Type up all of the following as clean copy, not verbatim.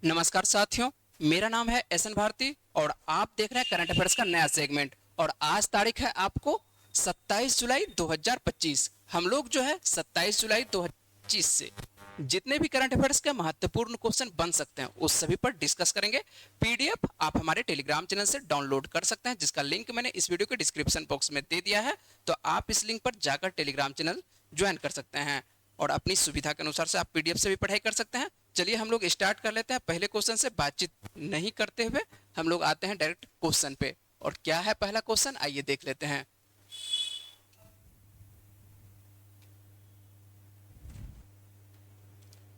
नमस्कार साथियों, मेरा नाम है एस एन भारती और आप देख रहे हैं करंट अफेयर्स का नया सेगमेंट। और आज तारीख है आपको 27 जुलाई 2025। हम लोग जो है 27 जुलाई 2025 से जितने भी करंट अफेयर्स के महत्वपूर्ण क्वेश्चन बन सकते हैं उस सभी पर डिस्कस करेंगे। पीडीएफ आप हमारे टेलीग्राम चैनल से डाउनलोड कर सकते हैं, जिसका लिंक मैंने इस वीडियो के डिस्क्रिप्शन बॉक्स में दे दिया है। तो आप इस लिंक पर जाकर टेलीग्राम चैनल ज्वाइन कर सकते हैं और अपनी सुविधा के अनुसार से आप पीडीएफ से भी पढ़ाई कर सकते हैं। चलिए हम लोग स्टार्ट कर लेते हैं। पहले क्वेश्चन से बातचीत नहीं करते हुए हम लोग आते हैं डायरेक्ट क्वेश्चन पे। और क्या है पहला क्वेश्चन, आइए देख लेते हैं।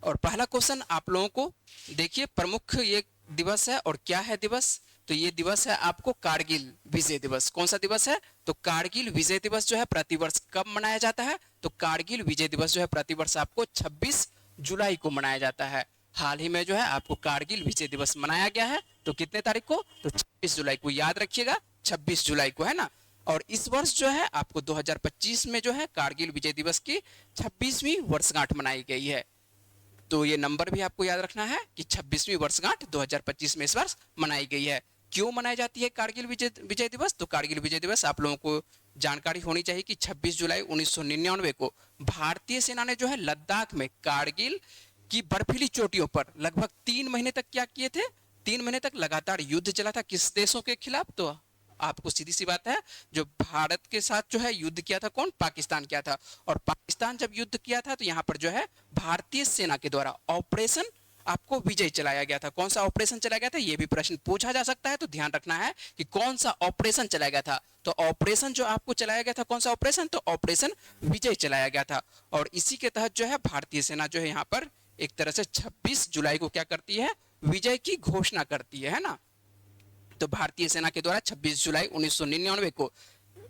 और पहला क्वेश्चन आप लोगों को देखिए, प्रमुख ये दिवस है। और क्या है दिवस, तो ये दिवस है आपको कारगिल विजय दिवस। कौन सा दिवस है, तो कारगिल विजय दिवस जो है प्रतिवर्ष कब मनाया जाता है, तो कारगिल विजय दिवस जो है प्रतिवर्ष आपको 26 जुलाई को मनाया जाता है। हाल ही में जो है आपको कारगिल विजय दिवस मनाया गया है। तो कितने तारीख को, तो 26 जुलाई को, याद रखिएगा 26 जुलाई को, है ना। और इस वर्ष जो है आपको 2025 में जो है कारगिल विजय दिवस की 26वीं वर्षगांठ मनाई गई है। तो ये नंबर भी आपको याद रखना है कि 26वीं वर्षगांठ 2025 में इस वर्ष मनाई गई है। क्यों मनाई जाती है कारगिल विजय दिवस, तो कारगिल विजय दिवस आप लोगों को जानकारी होनी चाहिए कि 26 जुलाई 1999 को भारतीय सेना ने जो है लद्दाख में कारगिल की बर्फीली चोटियों पर लगभग 3 महीने तक क्या किए थे, 3 महीने तक लगातार युद्ध चला था। किस देशों के खिलाफ, तो आपको सीधी सी बात है, जो भारत के साथ जो है युद्ध किया था कौन, पाकिस्तान किया था। और पाकिस्तान जब युद्ध किया था तो यहाँ पर जो है भारतीय सेना के द्वारा ऑपरेशन आपको विजय चलाया गया था। कौन सा ऑपरेशन चलाया गया था, ये भी प्रश्न पूछा जा सकता है। तो ध्यान रखना है कि कौन सा ऑपरेशन चलाया गया था। तो ऑपरेशन जो आपको चलाया गया था, कौन सा ऑपरेशन, तो ऑपरेशन विजय चलाया गया था। और इसी के तहत जो है भारतीय सेना जो है यहाँ पर एक तरह से 26 जुलाई को क्या करती है, विजय की घोषणा करती है ना। तो भारतीय सेना के द्वारा 26 जुलाई 1999 को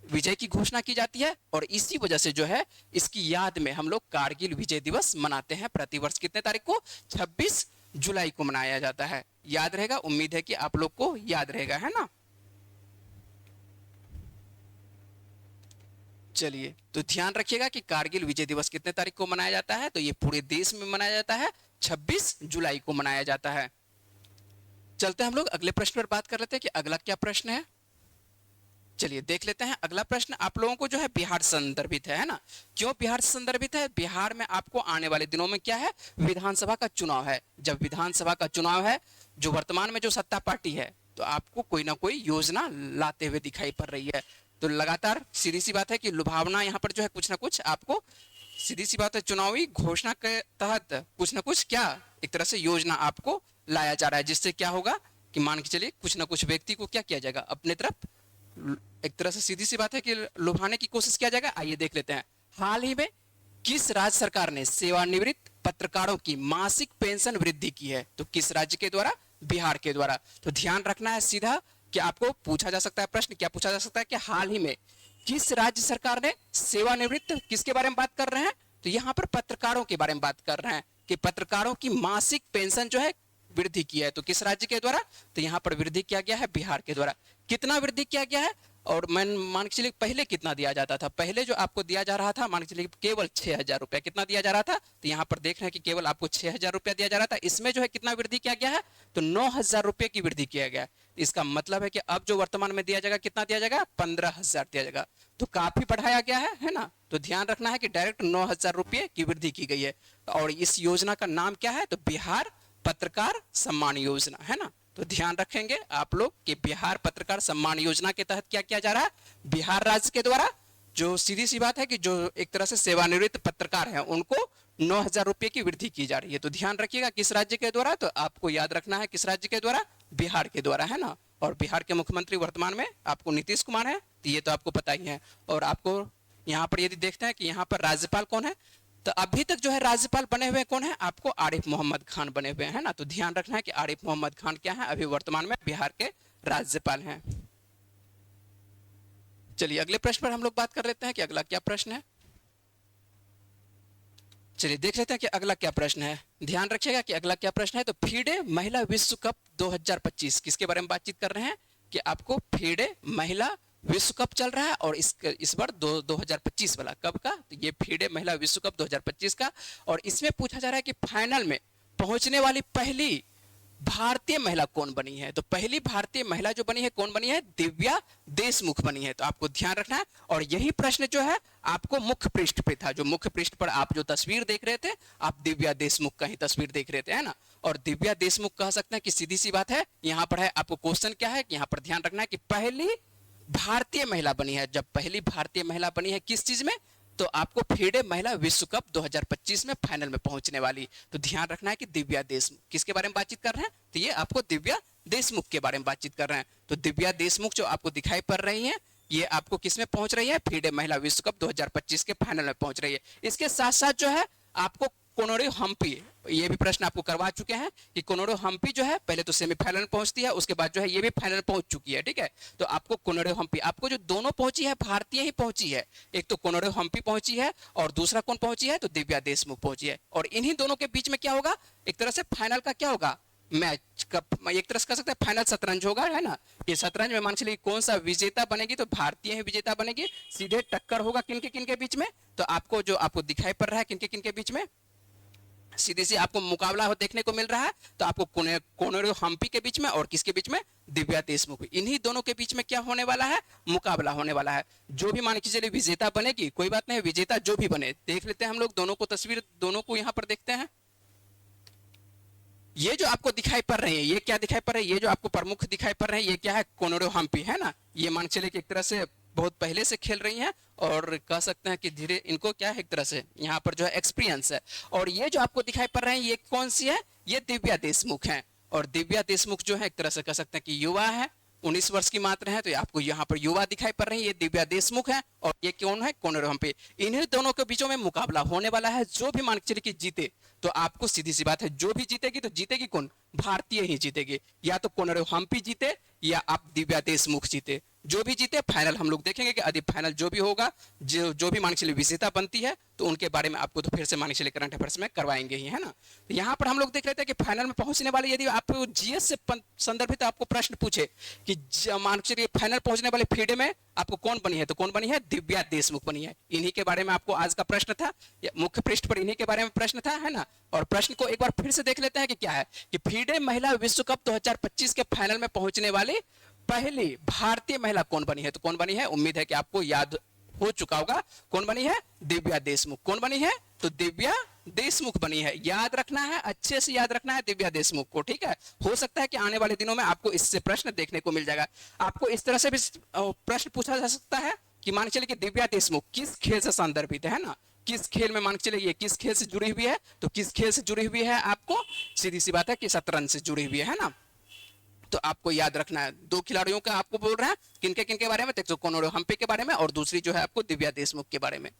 विजय की घोषणा की जाती है। और इसी वजह से जो है इसकी याद में हम लोग कारगिल विजय दिवस मनाते हैं। प्रतिवर्ष कितने तारीख को, 26 जुलाई को मनाया जाता है। याद रहेगा, उम्मीद है कि आप लोग को याद रहेगा, है ना। चलिए, तो ध्यान रखिएगा कि कारगिल विजय दिवस कितने तारीख को मनाया जाता है, तो ये पूरे देश में मनाया जाता है, 26 जुलाई को मनाया जाता है। चलते हैं हम लोग अगले प्रश्न पर बात कर लेते हैं कि अगला क्या प्रश्न है। चलिए देख लेते हैं। अगला प्रश्न आप लोगों को जो है बिहार से संदर्भित है ना। क्यों बिहार से संदर्भित है, बिहार में आपको आने वाले दिनों में क्या है, विधानसभा का चुनाव है। जब विधानसभा का चुनाव है, जो वर्तमान में जो सत्ता पार्टी है, तो आपको कोई ना कोई योजना लाते हुए दिखाई पड़ रही है। तो लगातार सीधी सी बात है कि लुभावना यहाँ पर जो है कुछ ना कुछ आपको, सीधी सी बात है, चुनावी घोषणा के तहत कुछ ना कुछ क्या एक तरह से योजना आपको लाया जा रहा है, जिससे क्या होगा कि मान के चलिए कुछ ना कुछ व्यक्ति को क्या किया जाएगा, अपने तरफ एक तरह से सीधी सी बात है कि लुभाने की कोशिश किया जाएगा। आइए देख लेते हैं। हाल ही में किस राज्य सरकार ने सेवानिवृत्त पत्रकारों की मासिक पेंशन वृद्धि की है, तो किस राज्य के द्वारा, बिहार के द्वारा। तो ध्यान रखना है सीधा कि आपको पूछा जा सकता है प्रश्न, क्या पूछा जा सकता है कि हाल ही में किस राज्य सरकार ने सेवानिवृत्त, किसके बारे में बात कर रहे हैं, तो यहाँ पर पत्रकारों के बारे में बात कर रहे हैं कि पत्रकारों की मासिक पेंशन जो है वृद्धि की है। तो किस राज्य के द्वारा, तो यहाँ पर वृद्धि किया गया है बिहार के द्वारा। कितना वृद्धि किया गया है, और मान के चलिए पहले कितना दिया जाता था, पहले जो आपको दिया जा रहा था मान के चलिए केवल 6,000 रुपया, कितना दिया जा रहा था, तो यहाँ पर देख रहे हैं कि केवल आपको 6,000 रुपया दिया जा रहा था। इसमें जो है कितना वृद्धि किया गया है, तो 9,000 रुपये की वृद्धि किया गया है। इसका मतलब है कि अब जो वर्तमान में दिया जाएगा, कितना दिया जाएगा, 15,000 दिया जाएगा। तो काफी बढ़ाया गया है ना। तो ध्यान रखना है कि डायरेक्ट 9,000 रुपये की वृद्धि की गई है। और इस योजना का नाम क्या है, तो बिहार पत्रकार सम्मान योजना, है ना। तो ध्यान रखेंगे आप लोग कि बिहार पत्रकार सम्मान योजना के तहत क्या किया जा रहा है, बिहार राज्य के द्वारा जो सीधी सी बात है कि जो एक तरह से सेवानिवृत्त पत्रकार हैं उनको 9,000 रुपये की वृद्धि की जा रही है। तो ध्यान रखिएगा किस राज्य के द्वारा, तो आपको याद रखना है किस राज्य के द्वारा, बिहार के द्वारा, है ना। और बिहार के मुख्यमंत्री वर्तमान में आपको नीतीश कुमार है, तो ये तो आपको पता ही है। और आपको यहाँ पर यदि देखते हैं कि यहाँ पर राज्यपाल कौन है, तो अभी तक जो है राज्यपाल बने हुए कौन है, आपको आरिफ मोहम्मद खान बने हुए हैं ना। तो ध्यान रखना है कि आरिफ मोहम्मद खान क्या है, अभी वर्तमान में बिहार के राज्यपाल हैं। चलिए अगले प्रश्न पर हम लोग बात कर लेते हैं कि अगला क्या प्रश्न है। चलिए देख लेते हैं कि अगला क्या प्रश्न है। ध्यान रखिएगा कि अगला क्या प्रश्न है, तो फीडे महिला विश्व कप 2025 किसके बारे में बातचीत कर रहे हैं कि आपको फीडे महिला विश्व कप चल रहा है। और इस बार 2025 वाला कब का, तो ये फीडे महिला विश्व कप 2025 का। और इसमें पूछा जा रहा है कि फाइनल में पहुंचने वाली पहली भारतीय महिला कौन बनी है? तो पहली भारतीय महिला जो बनी है कौन बनी है? दिव्या देशमुख बनी है। तो आपको ध्यान रखना है। और यही प्रश्न जो है आपको मुख्य पृष्ठ पे था, जो मुख्य पृष्ठ पर आप जो तस्वीर देख रहे थे, आप दिव्या देशमुख का ही तस्वीर देख रहे थे, है ना। और दिव्या देशमुख कह सकते हैं कि सीधी सी बात है, यहाँ पर है आपको क्वेश्चन क्या है, यहाँ पर ध्यान रखना है कि पहली भारतीय महिला बनी है। जब पहली भारतीय महिला बनी है किस चीज में? तो आपको फीडे महिला विश्व कप 2025 में फाइनल में पहुंचने वाली। तो ध्यान रखना है कि दिव्या देशमुख, किसके बारे में बातचीत कर रहे हैं? तो ये आपको दिव्या देशमुख के बारे में बातचीत कर रहे हैं। तो दिव्या देशमुख जो आपको दिखाई पड़ रही है, ये आपको किस में पहुंच रही है? फीडे महिला विश्व कप 2025 के फाइनल में पहुंच रही है। इसके साथ साथ जो है आपको कोनोरे हम्पी, ये भी प्रश्न आपको करवा चुके हैं कि कोनोरे हम्पी जो है पहले तो सेमीफाइनल में पहुंचती है, उसके बाद जो है ये भी फाइनल पहुंच चुकी है, ठीक है। तो आपको कोनोरे हम्पी, आपको जो दोनों पहुंची है भारतीय ही पहुंची है, एक तो कोनोरे हम्पी पहुंची है और दूसरा कौन पहुंची है? तो दिव्या देशमुख पहुंची है। और इन्हीं दोनों के बीच में क्या होगा? एक तरह से फाइनल का क्या होगा? मैच का एक तरह से कह सकते हैं फाइनल शतरंज होगा, है ना। ये शतरंज में मान चलिए कौन सा विजेता बनेगी? तो भारतीय ही विजेता बनेगी। सीधे टक्कर होगा किन के बीच में? तो आपको जो आपको दिखाई पड़ रहा है किन के बीच में सीधी सी आपको मुकाबला हो देखने को मिल रहा है। तो आपको कोनोरे हम्पी के बीच में और किसके बीच में? दिव्या देशमुख। इन्हीं दोनों के बीच में क्या होने वाला है? मुकाबला होने वाला है। जो भी मान के चलिए विजेता बनेगी, कोई बात नहीं, विजेता जो भी बने, देख लेते हैं हम लोग दोनों को तस्वीर, दोनों को यहाँ पर देखते हैं। ये जो आपको दिखाई पड़ रही है, ये क्या दिखाई पड़ रही है? ये जो आपको प्रमुख दिखाई पड़ रहे हैं, ये क्या है? कोनोरे हम्पी, है ना। ये मान चलिए कि एक तरह से बहुत पहले से खेल रही हैं और कह सकते हैं कि धीरे इनको क्या है, एक तरह से यहाँ पर जो है एक्सपीरियंस है। और ये जो आपको दिखाई पड़ रहे हैं, ये कौन सी है? ये दिव्या देशमुख है। और दिव्या देशमुख जो है एक तरह से कह सकते हैं कि युवा है, 19 वर्ष की मात्र है। तो आपको यहाँ पर युवा दिखाई पड़ रही है, ये दिव्या देशमुख है और ये कौन है? कोनोरे हम्पी। इन्हीं दोनों के बीचों में मुकाबला होने वाला है। जो भी मान के चलिए कि जीते, तो आपको सीधी सी बात है, जो भी जीतेगी तो जीतेगी कौन? भारतीय ही जीतेगी। या तो कोनोरे हम्पी जीते या आप दिव्या देशमुख जीते। जो भी जीते फाइनल हम लोग देखेंगे कि यदि फाइनल जो भी होगा, जो भी मान के चलिए विजेता बनती है, तो उनके बारे में आपको तो फिर से मान के चलिए करंट अफेयर्स में करवाएंगे ही, है ना। तो यहाँ पर हम लोग देख रहे थे कि फाइनल में पहुंचने वाले, यदि आप जीएस से संदर्भित आपको प्रश्न पूछे कि मान के चलिए फाइनल पहुंचने वाले फीडे में आपको कौन बनी है? तो कौन बनी है? दिव्या देशमुख बनी है। इन्हीं के बारे में आपको आज का प्रश्न था, मुख्य पृष्ठ पर इन्हीं के बारे में प्रश्न था, है ना। और प्रश्न को एक बार फिर से देख लेते हैं कि क्या है कि फीडे महिला विश्व कप 2025 के फाइनल में पहुंचने वाली पहली भारतीय महिला कौन बनी है? तो कौन बनी है? उम्मीद है कि आपको याद हो चुका होगा। कौन बनी है? दिव्या देशमुख। कौन बनी है? तो दिव्या देशमुख बनी है। याद रखना है, अच्छे से याद रखना है दिव्या देशमुख को, ठीक है। हो सकता है कि आने वाले दिनों में आपको इससे प्रश्न देखने को मिल जाएगा। आपको इस तरह से भी प्रश्न पूछा जा सकता है कि मान चलिए कि दिव्या देशमुख किस खेल से संदर्भित है ना। किस खेल में मान के चलिए, किस खेल से जुड़ी हुई है? तो किस खेल से जुड़ी हुई है? आपको सीधी सी बात है कि शतरंज से जुड़ी हुई है ना। तो आपको याद रखना है, दो खिलाड़ियों का आपको बोल रहा है, किनके बारे में? तो कोनोरे हम्पी के बारे में और दूसरी जो है आपको दिव्या देशमुख के बारे में।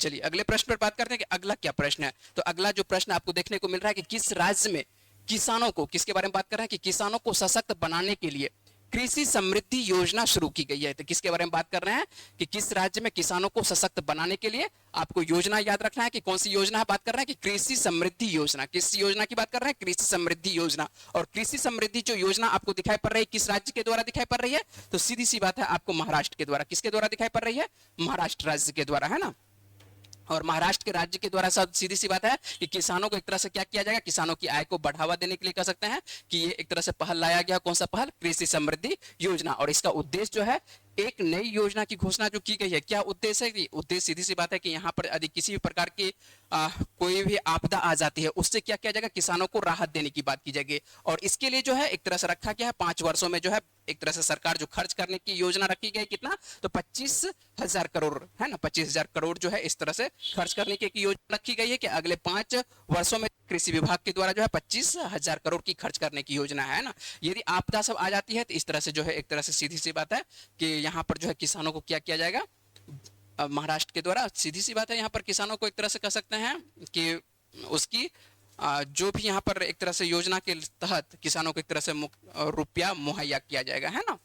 चलिए अगले प्रश्न पर बात करते हैं कि अगला क्या प्रश्न है। तो अगला जो प्रश्न आपको देखने को मिल रहा है कि किस राज्य में किसानों को, किसके बारे में बात कर रहे हैं कि किसानों को सशक्त बनाने के लिए कृषि समृद्धि योजना शुरू की गई है। तो किसके बारे में बात कर रहे हैं कि किस राज्य में किसानों को सशक्त बनाने के लिए आपको योजना याद रखना है कि कौन सी योजना है। बात कर रहे हैं कि कृषि समृद्धि योजना। किस योजना की बात कर रहे हैं? कृषि समृद्धि योजना। और कृषि समृद्धि जो योजना आपको दिखाई पड़ रही है, किस राज्य के द्वारा दिखाई पड़ रही है? तो सीधी सी बात है, आपको महाराष्ट्र के द्वारा। किसके द्वारा दिखाई पड़ रही है? महाराष्ट्र राज्य के द्वारा, है ना। और महाराष्ट्र के राज्य के द्वारा सब सीधी सी बात है कि किसानों को एक तरह से क्या किया जाएगा? किसानों की आय को बढ़ावा देने के लिए कह सकते हैं कि ये एक तरह से पहल लाया गया। कौन सा पहल? कृषि समृद्धि योजना। और इसका उद्देश्य जो है, एक नई योजना की घोषणा जो की गई है। क्या उद्देश्य है? कि उद्देश्य सीधी सी बात है कि यहाँ पर यदि किसी भी प्रकार की कोई भी आपदा आ जाती है, उससे क्या किया जाएगा? किसानों को राहत देने की बात की जाएगी। और इसके लिए जो है एक तरह से रखा गया है 5 वर्षों में जो है एक तरह से सरकार जो खर्च करने की योजना रखी गई, कितना? तो 25,000 करोड़, है ना। 25,000 करोड़ जो है इस तरह से खर्च करने की योजना रखी गई है कि अगले 5 वर्षों में कृषि विभाग के द्वारा जो है 25,000 करोड़ की खर्च करने की योजना है ना। यदि आपदा सब आ जाती है तो इस तरह से जो है एक तरह से सीधी सी बात है कि यहाँ पर जो है किसानों को क्या किया जाएगा? महाराष्ट्र के द्वारा सीधी सी बात है, यहाँ पर किसानों को एक तरह से कह सकते हैं कि उसकी जो भी यहाँ पर एक तरह से योजना के तहत किसानों को एक तरह से रुपया मुहैया किया जाएगा, है ना।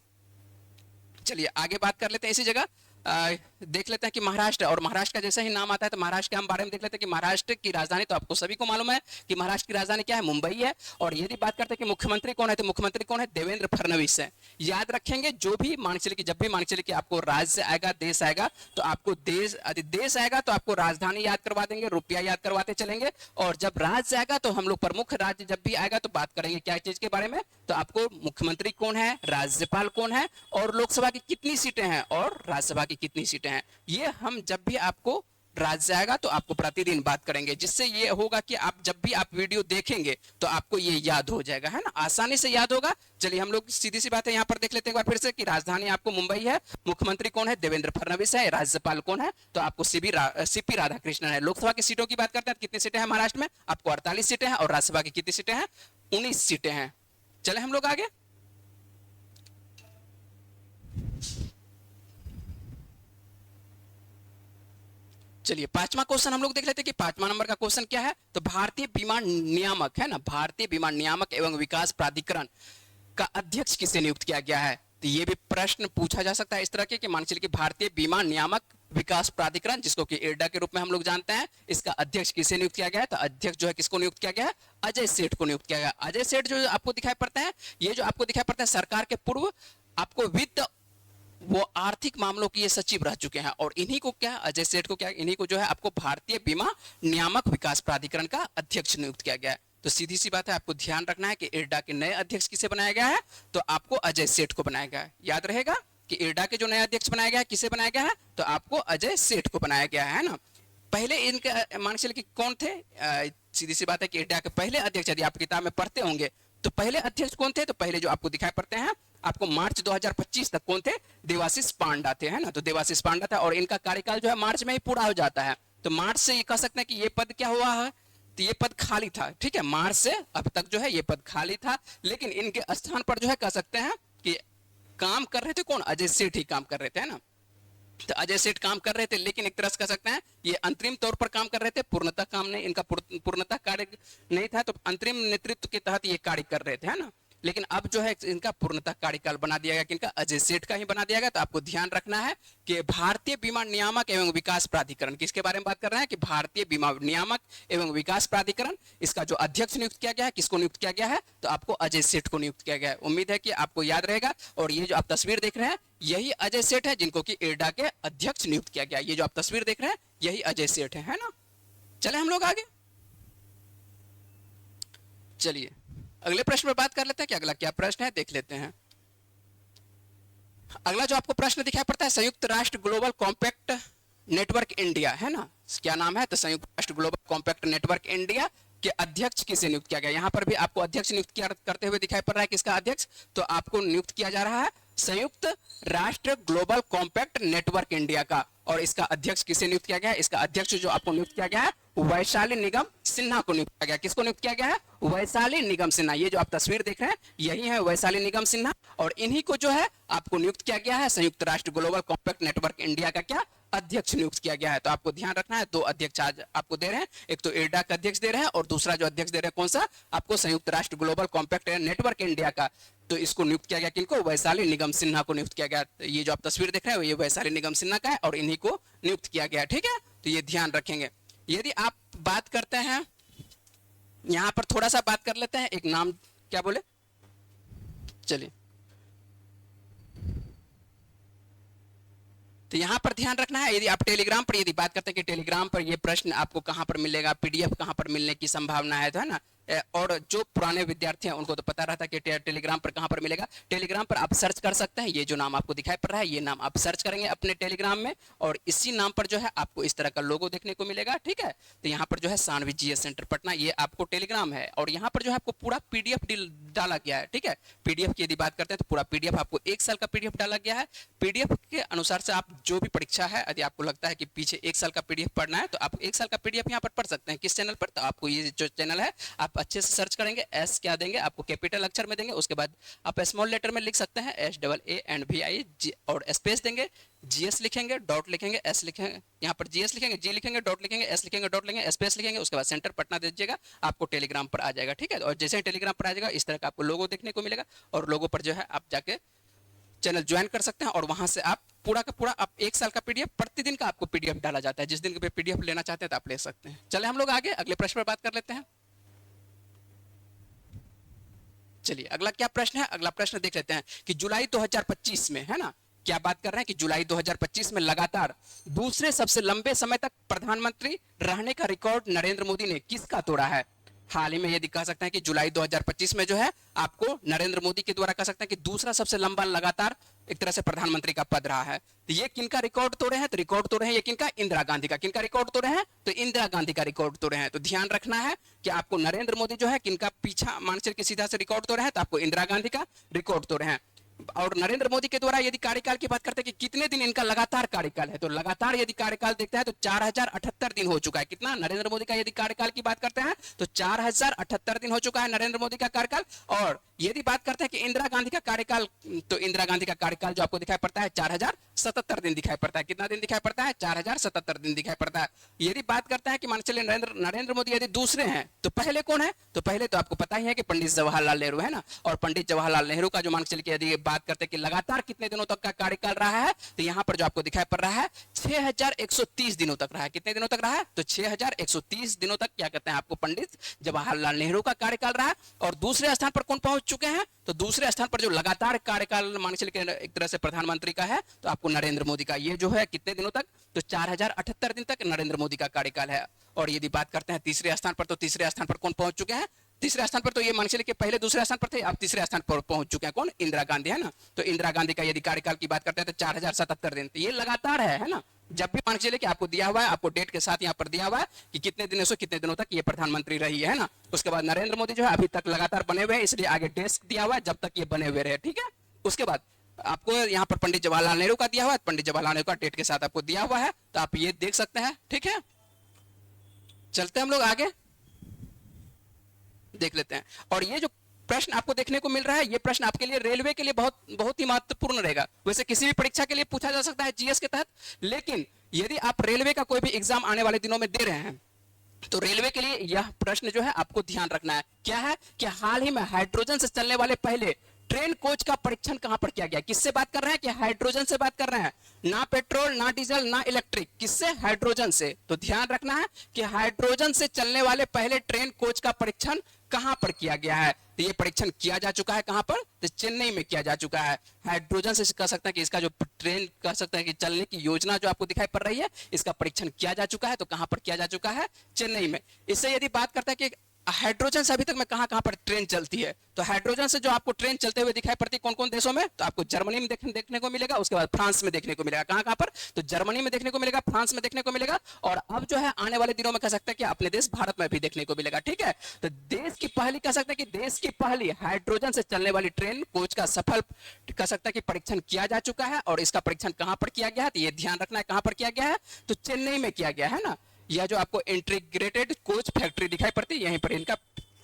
चलिए आगे बात कर लेते हैं इसी जगह। देख लेते हैं कि महाराष्ट्र, और महाराष्ट्र का जैसे ही नाम आता है तो महाराष्ट्र के हम बारे में देख लेते हैं कि महाराष्ट्र की राजधानी, तो आपको सभी को मालूम है कि महाराष्ट्र की राजधानी क्या है, मुंबई है। और यदि बात करते हैं कि मुख्यमंत्री कौन है, तो मुख्यमंत्री कौन है, देवेंद्र फडणवीस है। याद रखेंगे, जो भी मान चलिए कि जब भी मान चलिए कि आपको राज्य आएगा, देश आएगा, तो आपको देश, यदि देश आएगा तो आपको राजधानी याद करवा देंगे, रुपया याद करवाते चलेंगे। और जब राज्य आएगा तो हम लोग प्रमुख राज्य जब भी आएगा तो बात करेंगे क्या चीज के बारे में, तो आपको मुख्यमंत्री कौन है, राज्यपाल कौन है, और लोकसभा की कितनी सीटें हैं, और राज्यसभा की कितनी सीटें हैं। ये हम जब भी आपको राज्य आएगा तो आपको प्रतिदिन बात करेंगे, जिससे ये होगा कि आप जब भी आप वीडियो देखेंगे तो आपको ये याद हो जाएगा, है ना, आसानी से याद होगा। चलिए हम लोग सीधी सी बात है यहाँ पर देख लेते हैं एक बार फिर से कि राजधानी आपको मुंबई है, मुख्यमंत्री कौन है, देवेंद्र फडणवीस है, राज्यपाल कौन है, तो आपको सीपी राधाकृष्णन है। लोकसभा की सीटों की बात करते हैं, कितनी सीटें हैं महाराष्ट्र में, आपको 48 सीटें हैं, और राज्यसभा की कितनी सीटें हैं, 19 सीटें हैं। चले हम लोग आगे। चलिए पांचवा क्वेश्चन हम लोग देख लेते हैं कि पांचवा नंबर का क्वेश्चन क्या है, तो भारतीय बीमा नियामक, है ना, भारतीय बीमा नियामक एवं विकास प्राधिकरण का अध्यक्ष किसे नियुक्त किया गया है। तो ये भी प्रश्न पूछा जा सकता है इस तरह के कि मान चलिए कि भारतीय बीमा नियामक विकास प्राधिकरण, जिसको कि इरडा के रूप में हम लोग जानते हैं, इसका अध्यक्ष किसे नियुक्त किया गया है, तो अध्यक्ष जो है किसको नियुक्त किया गया है, अजय सेठ को नियुक्त किया गया। अजय सेठ जो आपको दिखाई पड़ता है, ये जो आपको दिखाई पड़ता है सरकार के पूर्व आपको वित्त वो आर्थिक मामलों के ये सचिव रह चुके हैं, और इन्हीं को क्या, अजय सेठ को क्या, इन्हीं को जो है आपको भारतीय बीमा नियामक विकास प्राधिकरण का अध्यक्ष नियुक्त किया गया है। तो सीधी सी बात है, आपको ध्यान रखना है कि इरडा के नए अध्यक्ष किसे बनाया गया है, तो आपको अजय सेठ को बनाया गया है। याद रहेगा कि इरडा के जो नए अध्यक्ष बनाया गया है किसे बनाया गया है, तो आपको अजय सेठ को बनाया गया है ना। पहले इनके मान चलिए कि कौन थे, सीधी सी बात है कि इरडा के पहले अध्यक्ष यदि आप किताब में पढ़ते होंगे तो पहले अध्यक्ष कौन थे, तो पहले जो आपको दिखाई पड़ते हैं आपको मार्च 2025 तक कौन थे, देवाशीष पांडा थे, है ना। तो देवाशीष पांडा था, और इनका कार्यकाल जो है मार्च में ही पूरा हो जाता है। तो मार्च से ये कह सकते हैं कि ये पद क्या हुआ है, तो ये पद खाली था, ठीक है, मार्च से अब तक जो है ये पद खाली था, लेकिन इनके स्थान पर जो है कह सकते हैं कि काम कर रहे थे कौन, अजय सेठ ही काम कर रहे थे, है ना। तो अजय सेठ काम कर रहे थे, लेकिन एक तरह से कह सकते हैं ये अंतरिम तौर पर काम कर रहे थे, पूर्णतः काम नहीं, इनका पूर्णतः कार्य नहीं था, तो अंतरिम नेतृत्व के तहत ये कार्य कर रहे थे, है ना। लेकिन अब जो है इनका पूर्णतः कार्यकाल बना दिया गया, किनका, अजय सेठ का ही बना दिया गया। तो आपको ध्यान रखना है कि भारतीय बीमा नियामक एवं विकास प्राधिकरण, किसके बारे में बात कर रहे हैं, कि भारतीय बीमा नियामक एवं विकास प्राधिकरण, इसका जो अध्यक्ष नियुक्त किया गया है, किसको नियुक्त किया गया है, तो आपको अजय सेठ को नियुक्त किया गया है। उम्मीद है कि आपको याद रहेगा। और ये जो आप तस्वीर देख रहे हैं यही अजय सेठ है, जिनको कि इरडा के अध्यक्ष नियुक्त किया गया। ये जो आप तस्वीर देख रहे हैं यही अजय सेठ है ना। चले हम लोग आगे। चलिए अगले प्रश्न पर बात कर लेते हैं कि अगला क्या प्रश्न है, देख लेते हैं। अगला जो आपको प्रश्न दिखाई पड़ता है, संयुक्त राष्ट्र ग्लोबल कॉम्पैक्ट नेटवर्क इंडिया, है ना, क्या नाम है, तो संयुक्त राष्ट्र ग्लोबल कॉम्पैक्ट नेटवर्क इंडिया के अध्यक्ष किसे नियुक्त किया गया। यहां पर भी आपको अध्यक्ष नियुक्त किया करते हुए दिखाई पड़ रहा है, किसका अध्यक्ष, तो आपको नियुक्त किया जा रहा है संयुक्त राष्ट्र ग्लोबल कॉम्पैक्ट नेटवर्क इंडिया का। और इसका अध्यक्ष किसे नियुक्त किया गया है, इसका अध्यक्ष जो आपको नियुक्त किया गया है वैशाली निगम सिन्हा को नियुक्त किया गया। किसको नियुक्त किया गया है, वैशाली निगम सिन्हा। ये जो आप तस्वीर देख रहे हैं यही है वैशाली निगम सिन्हा, और इन्हीं को जो है आपको नियुक्त किया गया है संयुक्त राष्ट्र ग्लोबल कॉम्पैक्ट नेटवर्क इंडिया का क्या, अध्यक्ष नियुक्त किया गया है। तो आपको ध्यान रखना है, दो अध्यक्ष आज आपको दे रहे हैं, एक तो इरडा का अध्यक्ष दे रहे हैं, और दूसरा जो अध्यक्ष दे रहे हैं कौन सा, आपको संयुक्त राष्ट्र ग्लोबल कॉम्पैक्ट नेटवर्क इंडिया का। तो इसको नियुक्त किया गया किनको, वैशाली निगम सिन्हा को नियुक्त किया गया। ये जो आप तस्वीर देख रहे हैं ये वैशाली निगम सिन्हा का है, और इन्हीं को नियुक्त किया गया, ठीक है। तो ये ध्यान रखेंगे। यदि आप बात करते हैं, यहां पर थोड़ा सा बात कर लेते हैं, एक नाम क्या बोले, चलिए तो यहां पर ध्यान रखना है। यदि आप टेलीग्राम पर यदि बात करते हैं कि टेलीग्राम पर ये प्रश्न आपको कहां पर मिलेगा, पीडीएफ कहां पर मिलने की संभावना है, तो है ना। और जो पुराने विद्यार्थी हैं उनको तो पता रहता है कि टेलीग्राम पर कहां पर मिलेगा। टेलीग्राम पर आप सर्च कर सकते हैं, ये जो नाम आपको दिखाई पड़ रहा है ये नाम आप सर्च करेंगे अपने टेलीग्राम में, और इसी नाम पर जो है आपको इस तरह का लोगो देखने को मिलेगा, ठीक है। तो यहाँ पर जो है सानवी जीएस सेंटर पटना, ये आपको टेलीग्राम है, और यहाँ पर जो है आपको पूरा पीडीएफ डाला गया है, ठीक है। पीडीएफ की यदि बात करते हैं तो पूरा पीडीएफ आपको 1 साल का पीडीएफ डाला गया है। पीडीएफ के अनुसार से आप जो भी परीक्षा है, यदि आपको लगता है कि पीछे 1 साल का पीडीएफ पढ़ना है तो आप 1 साल का पीडीएफ यहाँ पर पढ़ सकते हैं। किस चैनल पर, तो आपको ये जो चैनल है आप अच्छे से सर्च करेंगे, एस क्या देंगे, आपको कैपिटल अक्षर में देंगे, उसके बाद आप स्मॉल लेटर में लिख सकते हैं SAANVI, और स्पेस देंगे, जीएस लिखेंगे, डॉट लिखेंगे, एस लिखेंगे, यहाँ पर जीएस लिखेंगे, जी लिखेंगे, डॉट लिखेंगे, एस लिखेंगे, डॉट लिखेंगे, स्पेस लिखेंगे, उसके बाद सेंटर पटना दे दीजिएगा, आपको टेलीग्राम पर आ जाएगा, ठीक है। और जैसे ही टेलीग्राम पर आ जाएगा इस तरह का आपको लोगो देखने को मिलेगा, और लोगो पर जो है आप जाके चैनल ज्वाइन कर सकते हैं और वहां से आप पूरा का पूरा आप 1 साल का पीडीएफ, प्रतिदिन का आपको पीडीएफ डाला जाता है। जिस दिन पीडीएफ लेना चाहते हैं तो आप ले सकते हैं। चले हम लोग आगे अगले प्रश्न पर बात कर लेते हैं। चलिए अगला क्या प्रश्न है, अगला प्रश्न देख लेते हैं कि जुलाई 2025 में, है ना, क्या बात कर रहे हैं कि जुलाई 2025 में लगातार दूसरे सबसे लंबे समय तक प्रधानमंत्री रहने का रिकॉर्ड नरेंद्र मोदी ने किसका तोड़ा है। हाल ही में यदि कह सकते हैं कि जुलाई 2025 में जो है आपको नरेंद्र मोदी के द्वारा कह सकते हैं कि दूसरा सबसे लंबा लगातार एक तरह से प्रधानमंत्री का पद रहा है। तो ये किनका रिकॉर्ड तोड़े हैं, तो रिकॉर्ड तोड़े हैं ये किनका, इंदिरा गांधी का। किनका रिकॉर्ड तोड़े हैं, तो इंदिरा गांधी का रिकॉर्ड तोड़े हैं। तो ध्यान रखना है कि आपको नरेंद्र मोदी जो है किनका पीछा मान के सीधा से रिकॉर्ड तोड़े हैं, तो आपको इंदिरा गांधी का रिकॉर्ड तोड़े हैं। और नरेंद्र मोदी के द्वारा यदि कार्यकाल की बात करते हैं कि कितने दिन इनका लगातार कार्यकाल है, तो लगातार यदि कार्यकाल देखते हैं तो 4078 दिन हो चुका है। कितना, नरेंद्र मोदी का यदि कार्यकाल की बात करते हैं तो 4078 दिन हो चुका है नरेंद्र मोदी का कार्यकाल। और यदि बात करते हैं कि इंदिरा गांधी का कार्यकाल, तो इंदिरा गांधी का कार्यकाल जो आपको दिखाई पड़ता है 4077 दिन दिखाई पड़ता है। कितना दिन दिखाई पड़ता है, 4077 दिन दिखाई पड़ता है। यदि बात करते हैं कि मान चलिए नरेंद्र मोदी यदि दूसरे हैं तो पहले कौन है, तो पहले तो आपको पता ही है कि पंडित जवाहरलाल नेहरू है ना। और पंडित जवाहरलाल नेहरू का जो मान चलिए यदि बात करते हैं कि लगातार कितने दिनों तक का कार्यकाल रहा है, तो यहां पर जो आपको दिखाई पड़ रहा है 6130 दिनों तक रहा है। कितने दिनों तक रहा है, तो 6130 दिनों तक क्या कहते हैं आपको पंडित जवाहरलाल नेहरू का कार्यकाल रहा है। और दूसरे स्थान पर कौन पहुंच चुके हैं, तो दूसरे स्थान पर जो लगातार कार्यकाल मान चलिए एक तरह से प्रधानमंत्री का है तो आपको नरेंद्र मोदी का, ये जो है कितने दिनों तक, तो 4078 दिन तक नरेंद्र मोदी का कार्यकाल है। और यदि बात करते हैं तीसरे स्थान पर, तो तीसरे स्थान पर कौन पहुंच चुके हैं, तीसरे स्थान पर तो ये मान चलिए कि पहले दूसरे स्थान पर थे, अब तीसरे स्थान पर पहुंच चुके हैं कौन, इंदिरा गांधी, है ना। तो इंदिरा गांधी का यदि कार्यकाल की बात करते हैं तो 4077 दिन, तो ये लगातार है ना। जब भी मान चलिए कि आपको दिया हुआ है, आपको डेट के साथ यहाँ पर दिया हुआ है कि कितने दिनों से कितने दिनों तक ये प्रधानमंत्री रही है ना। उसके बाद नरेंद्र मोदी जो है अभी तक लगातार बने हुए हैं, इसलिए आगे डेस्क दिया हुआ है जब तक ये बने हुए रहे, ठीक है। उसके बाद आपको यहाँ पर पंडित जवाहरलाल नेहरू का दिया हुआ है, पंडित जवाहरलाल नेहरू का डेट के साथ आपको दिया हुआ है, तो आप ये देख सकते हैं, ठीक है। चलते हैं हम लोग आगे देख लेते हैं। और ये जो प्रश्न आपको देखने को मिल रहा है, ये प्रश्न आपके लिए रेलवे के लिए बहुत बहुत ही महत्वपूर्ण रहेगा। वैसे किसी भी परीक्षा के लिए पूछा जा सकता है जीएस के तहत, लेकिन यदि आप रेलवे का कोई भी एग्जाम आने वाले दिनों में दे रहे हैं तो रेलवे के लिए यह प्रश्न जो है आपको ध्यान रखना है। क्या है कि हाल ही में हाइड्रोजन से चलने वाले पहले ट्रेन कोच का परीक्षण कहां पर किया गया। किससे बात कर रहे हैं, कि हाइड्रोजन से बात कर रहे हैं, ना पेट्रोल ना डीजल ना इलेक्ट्रिक, किससे, हाइड्रोजन से। तो ध्यान रखना है कि हाइड्रोजन से चलने वाले पहले ट्रेन कोच का परीक्षण कहां पर किया गया है। तो ये परीक्षण किया जा चुका है कहां पर, तो चेन्नई में किया जा चुका है। हाइड्रोजन से कह सकते हैं कि इसका जो ट्रेन कह सकते हैं कि चलने की योजना जो आपको दिखाई पड़ रही है, इसका परीक्षण किया जा चुका है। तो कहां पर किया जा चुका है, चेन्नई में। इससे यदि बात करते हैं कि हाइड्रोजन से अभी तक में कहां कहां पर ट्रेन चलती है, तो हाइड्रोजन से जो आपको ट्रेन चलते हुए दिखाई पड़ती है कौन कौन देशों में, तो आपको जर्मनी में देखने को मिलेगा, उसके बाद फ्रांस में देखने को मिलेगा। कहां कहां पर, तो जर्मनी में देखने को मिलेगा, फ्रांस में देखने को मिलेगा, और अब जो है आने वाले दिनों में कह सकते हैं कि अपने देश भारत में भी देखने को मिलेगा, ठीक है। तो देश की पहली कह सकते हैं कि देश की पहली हाइड्रोजन से चलने वाली ट्रेन कोच का सफल कह सकता है कि परीक्षण किया जा चुका है। और इसका परीक्षण कहां पर किया गया है, तो ये ध्यान रखना है कहां पर किया गया है, तो चेन्नई में किया गया है ना। यह जो आपको इंटीग्रेटेड कोच फैक्ट्री दिखाई पड़ती है, यहीं पर इनका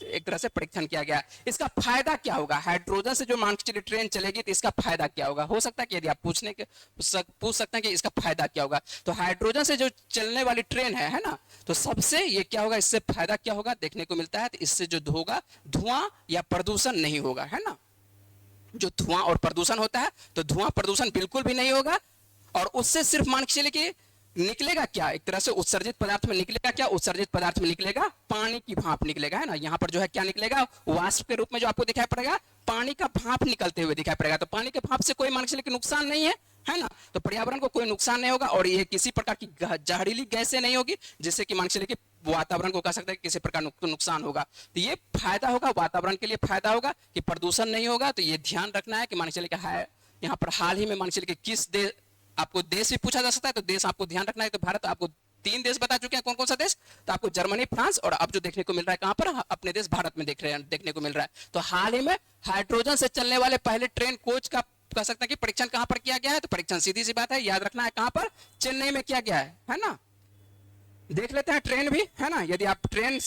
एक तरह से परीक्षण किया गया। इसका फायदा क्या होगा, हाइड्रोजन से जो मान के चलिए ट्रेन चलेगी तो इसका फायदा क्या होगा। हो सकता है कि यदि आप पूछ सकते हैं कि इसका फायदा क्या होगा, तो हाइड्रोजन से जो चलने वाली ट्रेन है ना, तो सबसे ये क्या होगा, इससे फायदा क्या होगा देखने को मिलता है, तो इससे जो होगा धुआं या प्रदूषण नहीं होगा, है ना। जो धुआं और प्रदूषण होता है, तो धुआं प्रदूषण बिल्कुल भी नहीं होगा। और उससे सिर्फ मान के चलिए कि निकलेगा क्या, एक तरह से उत्सर्जित पदार्थ में निकलेगा क्या, उत्सर्जित पदार्थ में निकलेगा पानी की भाप निकलेगा, है ना। यहाँ पर जो है क्या निकलेगा, वाष्प के रूप में जो आपको दिखाई पड़ेगा पानी का भाप निकलते हुए दिखाई पड़ेगा। तो पानी के भाप से कोई मान के चलिए नुकसान नहीं है ना। तो पर्यावरण को कोई नुकसान नहीं होगा, और ये किसी प्रकार की जहरीली गैसें नहीं होगी जिससे कि मान के चलिए कि वातावरण को कह सकते हैं किसी प्रकार नुकसान होगा। तो ये फायदा होगा, वातावरण के लिए फायदा होगा कि प्रदूषण नहीं होगा। तो ये ध्यान रखना है कि मान के चलिए यहाँ पर हाल ही में मान के चलिए कि किस देश, आपको देश भी पूछा जा सकता है, तो देश आपको ध्यान रखना है। तो भारत आपको 3 देश बता चुके हैं, कौन कौन सा देश, तो आपको जर्मनी, फ्रांस, और अब जो देखने को मिल रहा है कहां पर, अपने देश भारत में देखने को मिल रहा है। तो हाल ही में हाइड्रोजन से चलने वाले पहले ट्रेन कोच का कह सकते हैं कि परीक्षण कहां पर किया गया है, तो परीक्षण सीधी सी बात है, याद रखना है कहां पर, चेन्नई में किया गया है ना। देख लेते हैं ट्रेन भी, है ना। यदि आप ट्रेन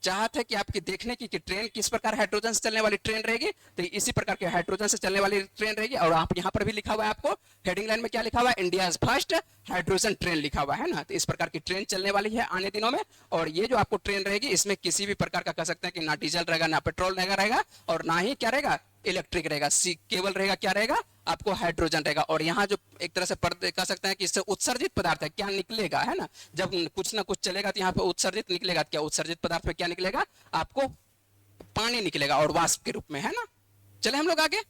चाहते हैं कि आपकी देखने की कि ट्रेन किस प्रकार हाइड्रोजन से चलने वाली ट्रेन रहेगी, तो इसी प्रकार के हाइड्रोजन से चलने वाली ट्रेन रहेगी। और आप यहाँ पर भी लिखा हुआ है, आपको हेडिंग लाइन में क्या लिखा हुआ है, इंडिया फर्स्ट हाइड्रोजन ट्रेन लिखा हुआ है ना। तो इस प्रकार की ट्रेन चलने वाली है आने दिनों में। और ये जो आपको ट्रेन रहेगी, इसमें किसी भी प्रकार का कह सकते हैं कि ना डीजल रहेगा ना पेट्रोल रहेगा, और ना ही क्या रहेगा इलेक्ट्रिक रहेगा, सी केवल रहेगा क्या रहेगा आपको हाइड्रोजन रहेगा। और यहाँ जो एक तरह से कह सकते हैं कि इससे उत्सर्जित पदार्थ है, क्या निकलेगा, है ना, जब कुछ ना कुछ चलेगा तो यहाँ पे उत्सर्जित निकलेगा, क्या उत्सर्जित पदार्थ में क्या निकलेगा आपको पानी निकलेगा और वाष्प के रूप में, है ना। चले हम लोग आगे,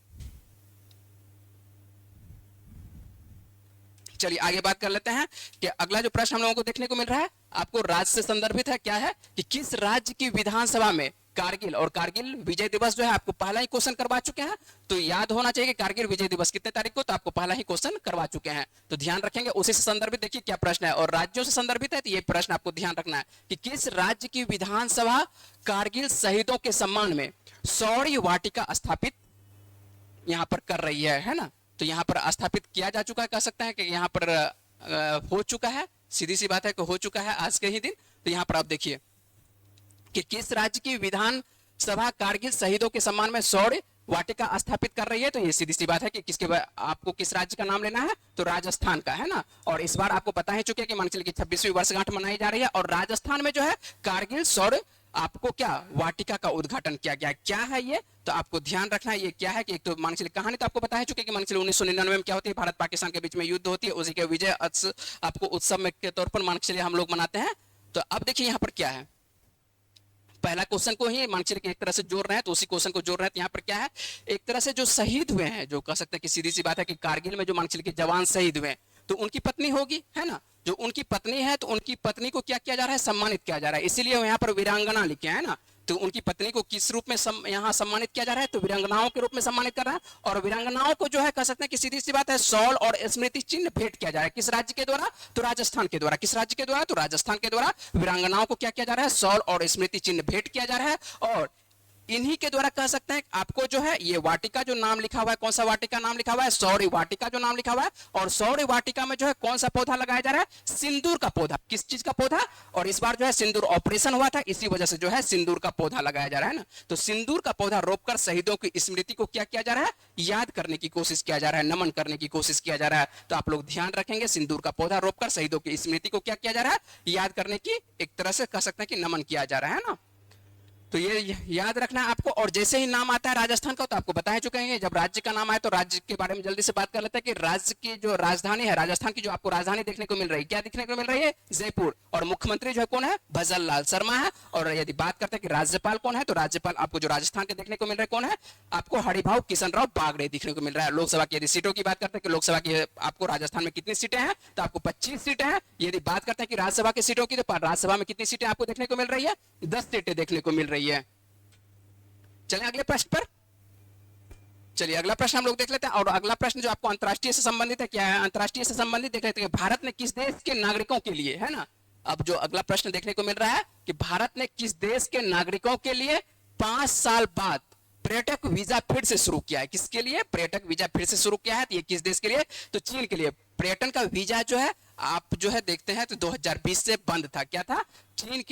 चलिए आगे बात कर लेते हैं कि अगला जो प्रश्न हम लोगों को देखने को मिल रहा है आपको राज्य से संदर्भित है। क्या है कि किस राज्य की विधानसभा में कारगिल, और कारगिल विजय दिवस जो है आपको पहला ही क्वेश्चन करवा चुके हैं, तो याद होना चाहिए कि कारगिल विजय दिवस कितने तारीख को, तो आपको पहला ही क्वेश्चन करवा चुके हैं, तो ध्यान रखेंगे। उसी से संदर्भित देखिए क्या प्रश्न है, और राज्यों से संदर्भित है तो ये प्रश्न आपको ध्यान रखना है कि किस राज्य की विधानसभा कारगिल शहीदों के सम्मान में शौर्य वाटिका स्थापित यहां पर कर रही है ना। तो यहां पर स्थापित किया जा चुका है, कह सकते हैं कि यहां पर हो चुका है, सीधी सी बात है कि हो चुका है आज के ही दिन। तो यहां पर आप देखिए कि किस राज्य की विधान सभा कारगिल शहीदों के सम्मान में शौर्य वाटिका स्थापित कर रही है, तो ये सीधी सी बात है कि किसके आपको किस राज्य का नाम लेना है, तो राजस्थान का, है ना। और इस बार आपको पता ही चुके कि मान चलिए 26वीं वर्षगांठ मनाई जा रही है और राजस्थान में जो है कारगिल शौर्य आपको क्या वाटिका का उद्घाटन किया गया है। क्या है ये, तो आपको ध्यान रखना है ये क्या है कि एक तो मान चलिए कहानी तो आपको पता है चुके कि मान चलिए 1999 में क्या होती है, भारत पाकिस्तान के बीच में युद्ध होती है, उसी के विजय आपको उत्सव में के तौर पर मान चलिए हम लोग मनाते हैं। तो अब देखिए यहाँ पर क्या है, पहला क्वेश्चन को ही मान चलिए एक तरह से जोड़ रहे हैं, तो उसी क्वेश्चन को जोड़ रहे हैं। तो यहाँ पर क्या है, एक तरह से जो शहीद हुए हैं, जो कह सकते हैं कि सीधी सी बात है कि कारगिल में जो मान चलिए जवान शहीद हुए हैं, तो उनकी पत्नी होगी, है ना, जो उनकी पत्नी है तो उनकी पत्नी को क्या किया जा रहा है, सम्मानित किया जा रहा है, इसीलिए यहाँ पर वीरांगना लिखे है ना। तो उनकी पत्नी को किस रूप में यहाँ सम्मानित किया जा रहा है, तो वीरांगनाओं के रूप में सम्मानित कर रहा है। और वीरांगनाओं को जो है कह सकते हैं कि सीधी सी बात है शॉल और स्मृति चिन्ह भेंट किया जा रहा है, किस राज्य के द्वारा, तो राजस्थान के द्वारा। किस राज्य के द्वारा, तो राजस्थान के द्वारा वीरांगनाओं को क्या किया जा रहा है, शॉल और स्मृति चिन्ह भेंट किया जा रहा है। और इन्हीं के द्वारा कह सकते हैं आपको जो है ये वाटिका जो नाम लिखा हुआ है, कौन सा वाटिका नाम लिखा हुआ है, शौर्य वाटिका जो नाम लिखा हुआ है। और शौर्य वाटिका में जो है कौन सा पौधा लगाया जा रहा है, सिंदूर का पौधा। किस चीज का पौधा, और इस बार जो है सिंदूर ऑपरेशन हुआ था, इसी वजह से जो है सिंदूर का पौधा लगाया जा रहा है ना। तो सिंदूर का पौधा रोपकर शहीदों की स्मृति को क्या किया जा रहा है, याद करने की कोशिश किया जा रहा है, नमन करने की कोशिश किया जा रहा है। तो आप लोग ध्यान रखेंगे, सिंदूर का पौधा रोपकर शहीदों की स्मृति को क्या किया जा रहा है, याद करने की एक तरह से कह सकते हैं कि नमन किया जा रहा है ना। तो ये याद रखना है आपको। और जैसे ही नाम आता है राजस्थान का, तो आपको बता ही चुके हैं, जब राज्य का नाम आए तो राज्य के बारे में जल्दी से बात कर लेते हैं कि राज्य की जो राजधानी है, राजस्थान की जो आपको राजधानी देखने को मिल रही है, क्या देखने को मिल रही है, जयपुर। और मुख्यमंत्री जो है कौन है, भजन लाल शर्मा है। और यदि बात करते हैं कि राज्यपाल कौन है, तो राज्यपाल आपको जो राजस्थान के देखने को मिल रहे हैं कौन है, आपको हरिभाऊ किशन राव बागड़े देखने को मिल रहा है। लोकसभा की यदि सीटों की बात करते हैं कि लोकसभा की आपको राजस्थान में कितनी सीटें हैं, तो आपको 25 सीटें हैं। यदि बात करते हैं कि राज्यसभा की सीटों की, तो राज्यसभा में कितनी सीटें आपको देखने को मिल रही है, 10 सीटें देखने को मिल रही है। चलिए अगले प्रश्न पर, चलिए अगला प्रश्न हम लोग देख लेते हैं। और अगला प्रश्न जो आपको अंतर्राष्ट्रीय से संबंधित है, क्या है, अंतर्राष्ट्रीय से संबंधित देख लेते हैं। भारत ने किस देश के नागरिकों के लिए, है ना, अब जो अगला प्रश्न देखने को मिल रहा है कि भारत ने किस देश के नागरिकों के लिए 5 साल बाद पर्यटक वीजा फिर से शुरू किया है। किसके लिए पर्यटक वीजा फिर से शुरू किया है, तो ये किस देश के लिए, तो चीन के लिए। पर्यटन का वीजा जो है आप जो है देखते हैं तो 2020 से बंद था, क्या था, चीन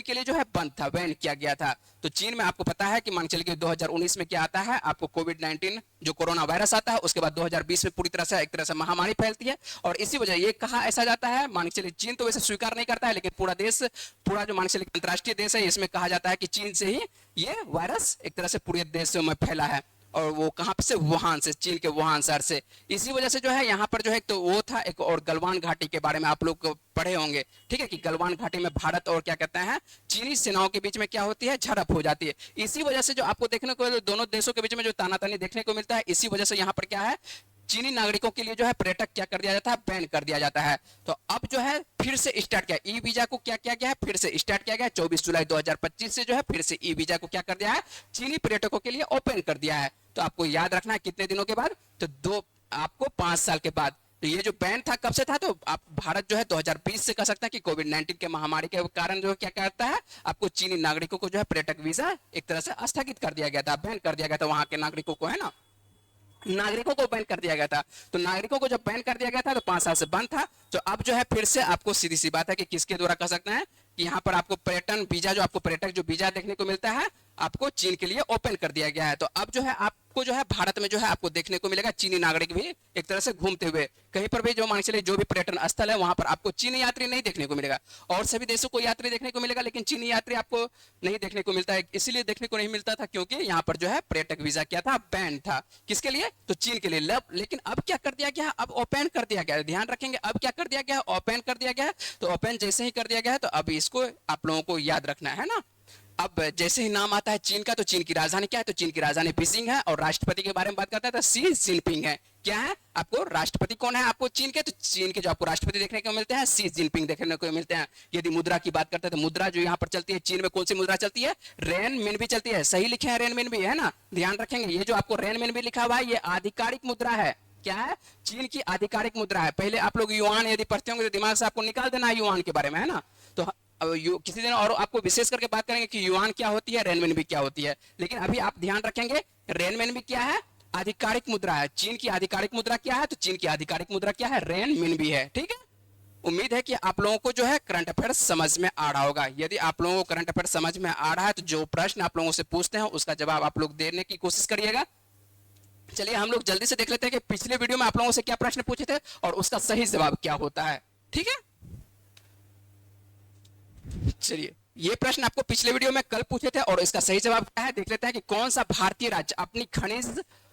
के लिए जो है बंद था, बैन किया गया था। तो चीन में आपको पता है कि मान चलिए 2019 में क्या आता है, आपको कोविड-19 जो कोरोना वायरस आता है, उसके बाद 2020 में पूरी तरह से एक तरह से महामारी फैलती है। और इसी वजह ये कहा ऐसा जाता है, मान चलिए चीन तो वैसे स्वीकार नहीं करता है, लेकिन पूरा देश, पूरा जो मान चलिए अंतर्राष्ट्रीय देश है, इसमें कहा जाता है कि चीन से ही ये वायरस एक तरह से पूरे देशों में फैला है। और वो कहां से, वुहान से, चीन के वुहान शहर से। इसी वजह से जो है यहाँ पर जो है तो वो था एक, और गलवान घाटी के बारे में आप लोग पढ़े होंगे, ठीक है, कि गलवान घाटी में भारत और क्या कहते हैं चीनी सेनाओं के बीच में क्या होती है, झड़प हो जाती है। इसी वजह से जो आपको देखने को दोनों देशों के बीच में जो तानातनी देखने को मिलता है, इसी वजह से यहाँ पर क्या है, चीनी नागरिकों के लिए जो है पर्यटक क्या कर दिया जाता है, बैन कर दिया जाता है। तो अब जो है फिर से स्टार्ट किया, ई वीजा को क्या किया गया है, फिर से स्टार्ट किया गया। 24 जुलाई 2025 से जो है फिर से ई वीजा को क्या कर दिया है, चीनी पर्यटकों के लिए ओपन कर दिया है। तो आपको याद रखना है कितने दिनों के बाद, तो आपको 5 साल के बाद। तो ये जो बैन था कब से था, तो आप भारत जो है 2020 से कह सकते हैं कि कोविड-19 के महामारी के कारण जो क्या करता है, आपको चीनी नागरिकों को जो है पर्यटक वीजा एक तरह से स्थगित कर दिया गया था, बैन कर दिया गया था वहां के नागरिकों को, है ना, नागरिकों को बैन कर दिया गया था। तो नागरिकों को जब बैन कर दिया गया था तो 5 साल से बंद था। तो अब जो है फिर से आपको सीधी सी बात है कि किसके द्वारा कह सकते हैं कि यहाँ पर आपको पर्यटन वीजा, जो आपको पर्यटक जो वीजा देखने को मिलता है, आपको चीन के लिए ओपन कर दिया गया है। तो अब जो है आपको जो है भारत में जो है आपको देखने को मिलेगा चीनी नागरिक भी एक तरह से घूमते हुए, कहीं पर भी जो मान चलिए जो भी पर्यटन स्थल है वहां पर आपको चीनी यात्री नहीं देखने को मिलेगा। और सभी देशों को यात्री देखने को मिलेगा, लेकिन चीनी यात्री आपको नहीं देखने को मिलता है। इसीलिए देखने को नहीं मिलता था क्योंकि यहाँ पर जो है पर्यटक वीजा क्या था, बैन था। किसके लिए? तो चीन के लिए। लेकिन अब क्या कर दिया गया, अब ओपन कर दिया गया। ध्यान रखेंगे, अब क्या कर दिया गया, ओपन कर दिया गया। तो ओपन जैसे ही कर दिया गया है तो अब इसको आप लोगों को याद रखना है ना। अब जैसे ही नाम आता है चीन का, तो चीन की राजधानी क्या है, तो चीन की राजधानी बीजिंग है। और राष्ट्रपति के बारे में बात करता है तो शी जिनपिंग है। क्या है, आपको राष्ट्रपति कौन है आपको चीन के, तो चीन के जो आपको राष्ट्रपति देखने को मिलते हैं शी जिनपिंग देखने को मिलते हैं। यदि मुद्रा की बात करते हैं तो मुद्रा जो यहाँ पर चलती है चीन में, कौन सी मुद्रा चलती है, रेन मिनबी चलती है। सही लिखे हैं, रेन मिनबी है ना, ध्यान रखेंगे। ये जो आपको रेन मिनबी लिखा हुआ है ये आधिकारिक मुद्रा है। क्या है, चीन की आधिकारिक मुद्रा है। पहले आप लोग युआन यदि पढ़ते होंगे तो दिमाग से आपको निकाल देना है युआन के बारे में, है ना। तो अब किसी दिन और आपको विशेष करके बात करेंगे कि युआन क्या होती है, रेनमिनबी क्या होती है। लेकिन अभी आप ध्यान रखेंगे रेनमिनबी क्या है, आधिकारिक मुद्रा है। चीन की आधिकारिक मुद्रा क्या है, तो चीन की आधिकारिक मुद्रा क्या है, रेनमिनबी है। ठीक है, उम्मीद है कि आप लोगों को जो है करंट अफेयर्स समझ में आ रहा होगा। यदि आप लोगों को करंट अफेयर्स समझ में आ रहा है तो जो प्रश्न आप लोगों से पूछते हैं उसका जवाब आप लोग देने की कोशिश करिएगा। चलिए हम लोग जल्दी से देख लेते हैं कि पिछले वीडियो में आप लोगों से क्या प्रश्न पूछे थे और उसका सही जवाब क्या होता है। ठीक है, चलिए ये प्रश्न आपको पिछले वीडियो में कल पूछे थे और इसका सही जवाब क्या है देख लेते हैं कि कौन सा भारतीय राज्य अपनी खनिज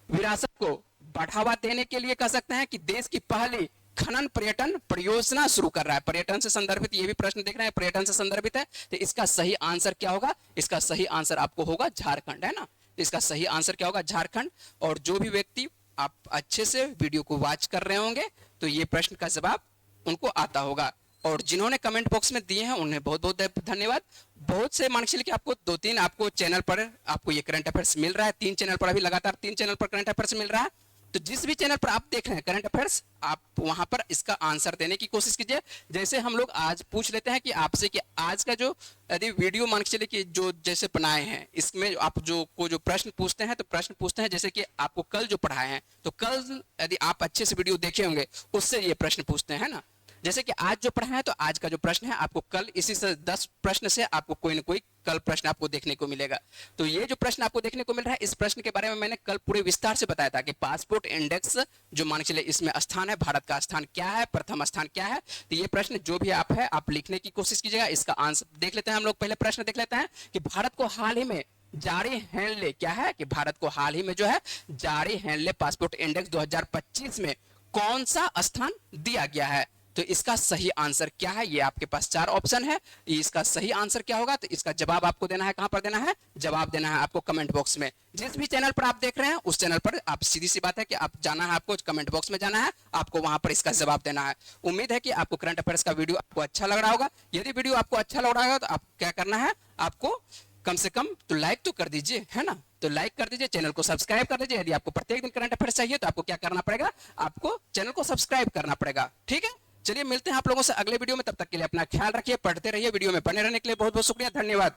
विरासत को बढ़ावा देने के लिए कह सकते हैं कि देश की पहली खनन पर्यटन परियोजना शुरू कर रहा है। पर्यटन से संदर्भित ये भी प्रश्न देख रहे हैं, पर्यटन से संदर्भित है। तो इसका सही आंसर क्या होगा, इसका सही आंसर आपको होगा झारखंड, है ना। तो इसका सही आंसर क्या होगा, झारखंड। और जो भी व्यक्ति आप अच्छे से वीडियो को वॉच कर रहे होंगे तो ये प्रश्न का जवाब उनको आता होगा। और जिन्होंने कमेंट बॉक्स में दिए हैं उन्हें बहुत बहुत धन्यवाद। बहुत से मान के आपको 2-3 आपको चैनल पर आपको ये करंट अफेयर्स मिल रहा है। 3 चैनल पर अभी लगातार 3 चैनल पर करंट अफेयर्स मिल रहा है। तो जिस भी चैनल पर आप देख रहे हैं करंट अफेयर्स, आप वहां पर इसका आंसर देने की कोशिश कीजिए। जैसे हम लोग आज पूछ लेते हैं कि आपसे कि आज का जो यदि वीडियो मान के चलिए कि जो जैसे बनाए हैं इसमें आप जो प्रश्न पूछते हैं, तो प्रश्न पूछते हैं जैसे कि आपको कल जो पढ़ाए हैं, तो कल यदि आप अच्छे से वीडियो देखे होंगे उससे ये प्रश्न पूछते हैं ना। जैसे कि आज जो पढ़ा है तो आज का जो प्रश्न है आपको कल इसी से 10 प्रश्न से आपको कोई ना कोई कल प्रश्न आपको देखने को मिलेगा। तो ये जो प्रश्न आपको देखने को मिल रहा है, इस प्रश्न के बारे में मैंने कल पूरे विस्तार से बताया था कि पासपोर्ट इंडेक्स जो मान के चलिए इसमें स्थान है, भारत का स्थान क्या है, प्रथम स्थान क्या है। तो ये प्रश्न जो भी आप है आप लिखने की कोशिश कीजिएगा। इसका आंसर देख लेते हैं हम लोग। पहले प्रश्न देख लेते हैं कि भारत को हाल ही में जारी हैंडले क्या है, कि भारत को हाल ही में जो है जारी हैंडले पासपोर्ट इंडेक्स 2025 में कौन सा स्थान दिया गया है। तो इसका सही आंसर क्या है, ये आपके पास 4 ऑप्शन है। इसका सही आंसर क्या होगा, तो इसका जवाब आपको देना है, कहां पर देना है, जवाब देना है आपको कमेंट बॉक्स में। जिस भी चैनल पर आप देख रहे हैं उस चैनल पर आप सीधी सी बात है कि आप जाना है, आपको कमेंट बॉक्स में जाना है, आपको वहां पर इसका जवाब देना है। उम्मीद है कि आपको करंट अफेयर्स का वीडियो आपको अच्छा लग रहा होगा। यदि वीडियो आपको अच्छा लग रहा होगा तो आप क्या करना है, आपको कम से कम तो लाइक तो कर दीजिए, है ना। तो लाइक कर दीजिए, चैनल को सब्सक्राइब कर दीजिए। यदि आपको प्रत्येक दिन करंट अफेयर्स चाहिए तो आपको क्या करना पड़ेगा, आपको चैनल को सब्सक्राइब करना पड़ेगा। ठीक है, चलिए मिलते हैं आप लोगों से अगले वीडियो में। तब तक के लिए अपना ख्याल रखिए, पढ़ते रहिए, वीडियो में बने रहने के लिए बहुत बहुत शुक्रिया, धन्यवाद।